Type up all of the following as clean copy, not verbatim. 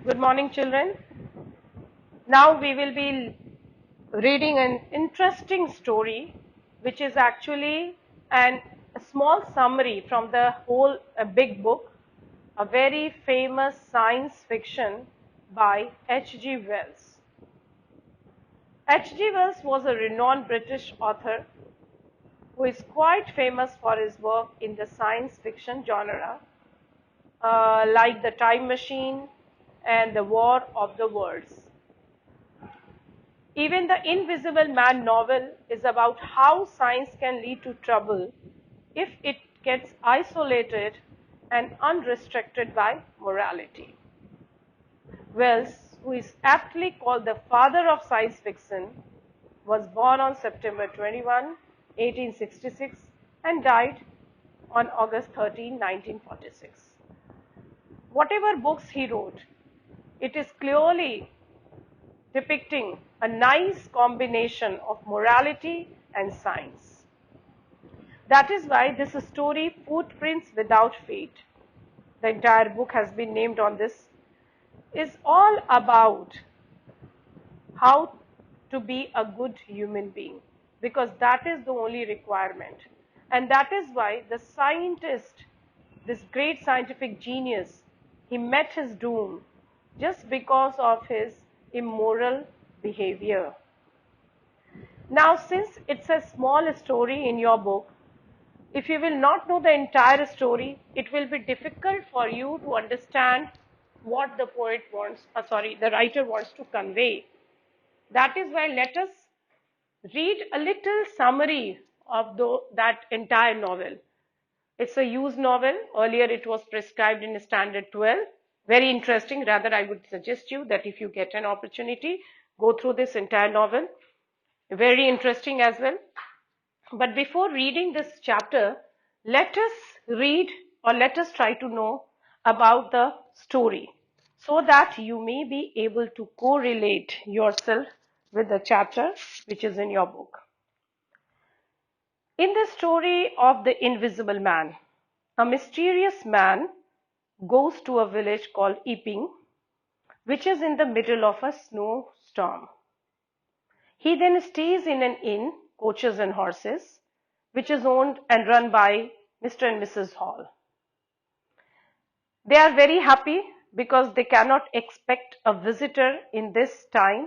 Good morning, children. Now we will be reading an interesting story, which is actually a small summary from the whole big book, a very famous science fiction by H.G. Wells. H.G. Wells was a renowned British author who is quite famous for his work in the science fiction genre, like The Time Machine and The War of the Worlds. Even the Invisible Man novel is about how science can lead to trouble if it gets isolated and unrestricted by morality. Wells, who is aptly called the father of science fiction, was born on September 21, 1866 and died on August 13, 1946. Whatever books he wrote, it is clearly depicting a nice combination of morality and science. That is why this story, Footprints Without Fate, the entire book has been named on this, is all about how to be a good human being, because that is the only requirement. And that is why the scientist, this great scientific genius, he met his doom just because of his immoral behavior. Now, since it's a small story in your book, if you will not know the entire story, it will be difficult for you to understand what the the writer wants to convey. That is why let us read a little summary of that entire novel. It's a used novel. Earlier it was prescribed in Standard 12. Very interesting. Rather, I would suggest you that if you get an opportunity, go through this entire novel. Very interesting as well. But before reading this chapter, let us read or let us try to know about the story so that you may be able to correlate yourself with the chapter which is in your book. In the story of the Invisible Man, a mysterious man goes to a village called Epping, which is in the middle of a snowstorm. He then stays in an inn, Coaches and Horses, which is owned and run by Mr. and Mrs. Hall. They are very happy because they cannot expect a visitor in this time.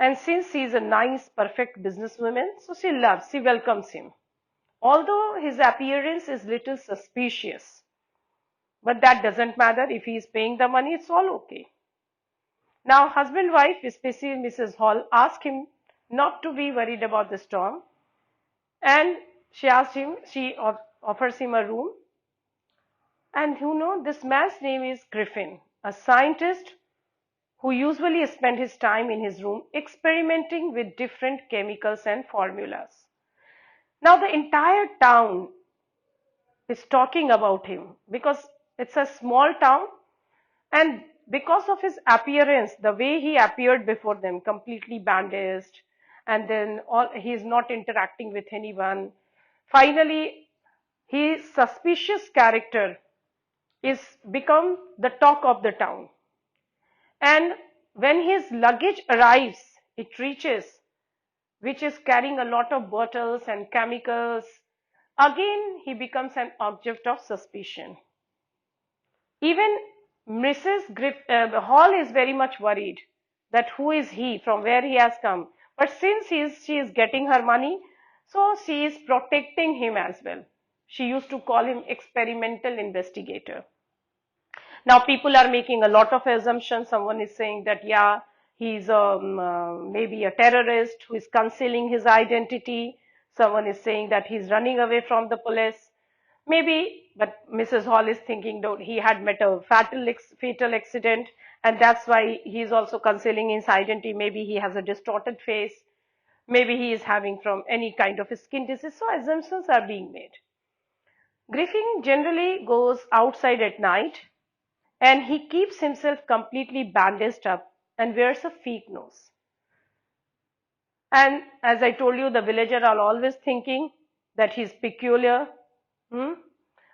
And since he is a nice, perfect businesswoman, so she welcomes him. Although his appearance is little suspicious, but that doesn't matter. If he is paying the money, it's all okay. Now, husband-wife, especially Mrs. Hall, ask him not to be worried about the storm, and she offers him a room. And this man's name is Griffin, a scientist who usually spent his time in his room experimenting with different chemicals and formulas. Now, the entire town is talking about him because it's a small town, and because of his appearance, the way he appeared before them, completely bandaged, and then he is not interacting with anyone. Finally, his suspicious character is become the talk of the town. And when his luggage arrives, it reaches, which is carrying a lot of bottles and chemicals, again he becomes an object of suspicion. Even Hall is very much worried that who is he, from where he has come. But since she is getting her money, so she is protecting him as well. She used to call him experimental investigator. Now people are making a lot of assumptions. Someone is saying that, yeah, he's maybe a terrorist who is concealing his identity. Someone is saying that he's running away from the police. Maybe, but Mrs. Hall is thinking that he had met a fatal accident, and that's why he's also concealing his identity. Maybe he has a distorted face. Maybe he is having from any kind of skin disease. So assumptions are being made. Griffin generally goes outside at night, and he keeps himself completely bandaged up and wears a fake nose. And as I told you, the villagers are always thinking that he's peculiar. Hmm?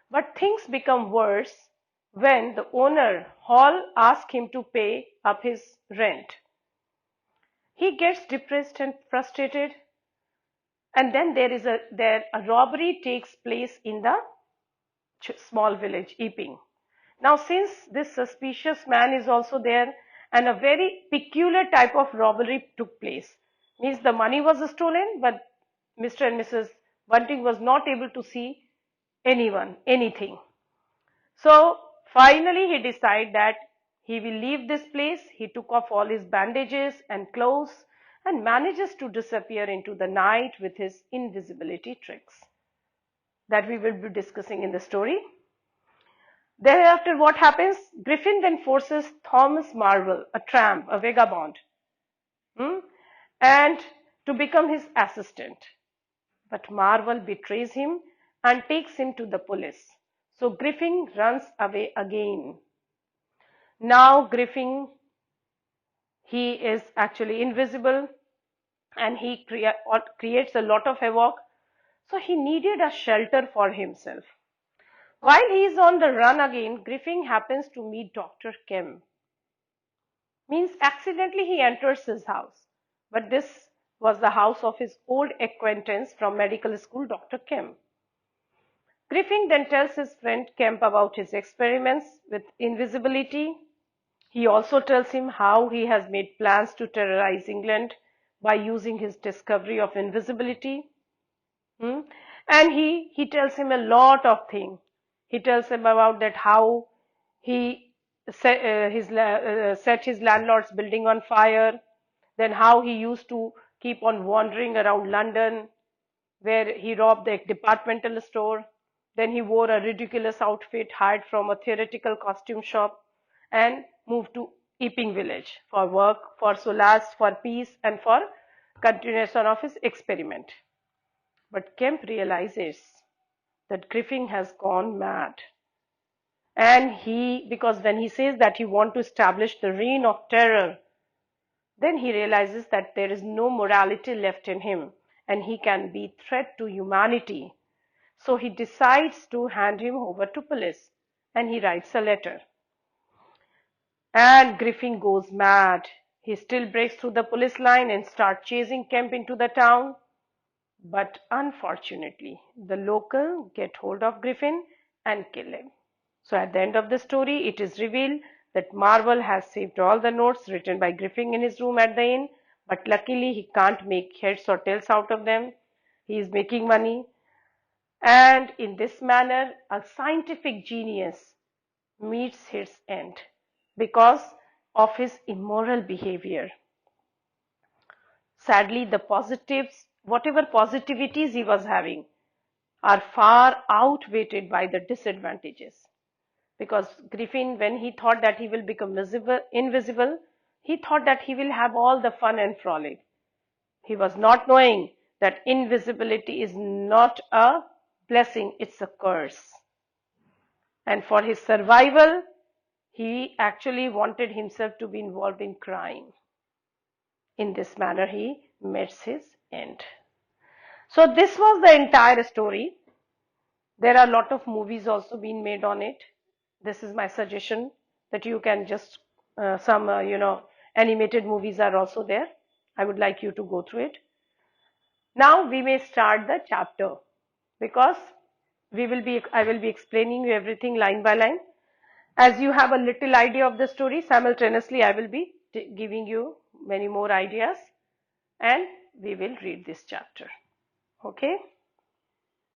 But things become worse when the owner, Hall, asks him to pay up his rent. He gets depressed and frustrated, and then a robbery takes place in the small village, Epping. Now, since this suspicious man is also there, and a very peculiar type of robbery took place, means the money was stolen, but Mr. and Mrs. Bunting was not able to see anyone, anything. So finally he decided that he will leave this place. He took off all his bandages and clothes and manages to disappear into the night with his invisibility tricks that we will be discussing in the story. Thereafter, what happens? Griffin then forces Thomas Marvel, a tramp, a vagabond, and to become his assistant. But Marvel betrays him and takes him to the police. So Griffin runs away again. Now Griffin, he is actually invisible and he creates a lot of havoc. So he needed a shelter for himself. While he is on the run again, Griffin happens to meet Dr. Kemp. Means accidentally he enters his house. But this was the house of his old acquaintance from medical school, Dr. Kemp. Griffin then tells his friend Kemp about his experiments with invisibility. He also tells him how he has made plans to terrorize England by using his discovery of invisibility. And he tells him a lot of things. He tells him about that how he set his landlord's building on fire, then how he used to keep on wandering around London, where he robbed the departmental store. Then he wore a ridiculous outfit hired from a theatrical costume shop and moved to Epping village for work, for solace, for peace, and for continuation of his experiment. But Kemp realizes that Griffin has gone mad. And because when he says that he wants to establish the reign of terror, then he realizes that there is no morality left in him and he can be a threat to humanity. So he decides to hand him over to police and he writes a letter. And Griffin goes mad. He still breaks through the police line and starts chasing Kemp into the town. But unfortunately, the local get hold of Griffin and kill him. So at the end of the story, it is revealed that Marvel has saved all the notes written by Griffin in his room at the inn, but luckily he can't make heads or tails out of them. He is making money. And in this manner, a scientific genius meets his end because of his immoral behavior. Sadly, the positives, whatever positivities he was having, are far outweighed by the disadvantages. Because Griffin, when he thought that he will become invisible, he thought that he will have all the fun and frolic. He was not knowing that invisibility is not a blessing, it's a curse. And for his survival, he actually wanted himself to be involved in crime. In this manner, he meets his end. So this was the entire story. There are a lot of movies also being made on it. This is my suggestion that you can just some animated movies are also there. I would like you to go through it. Now we may start the chapter because I will be explaining you everything line by line. As you have a little idea of the story, simultaneously I will be giving you many more ideas and we will read this chapter. Okay.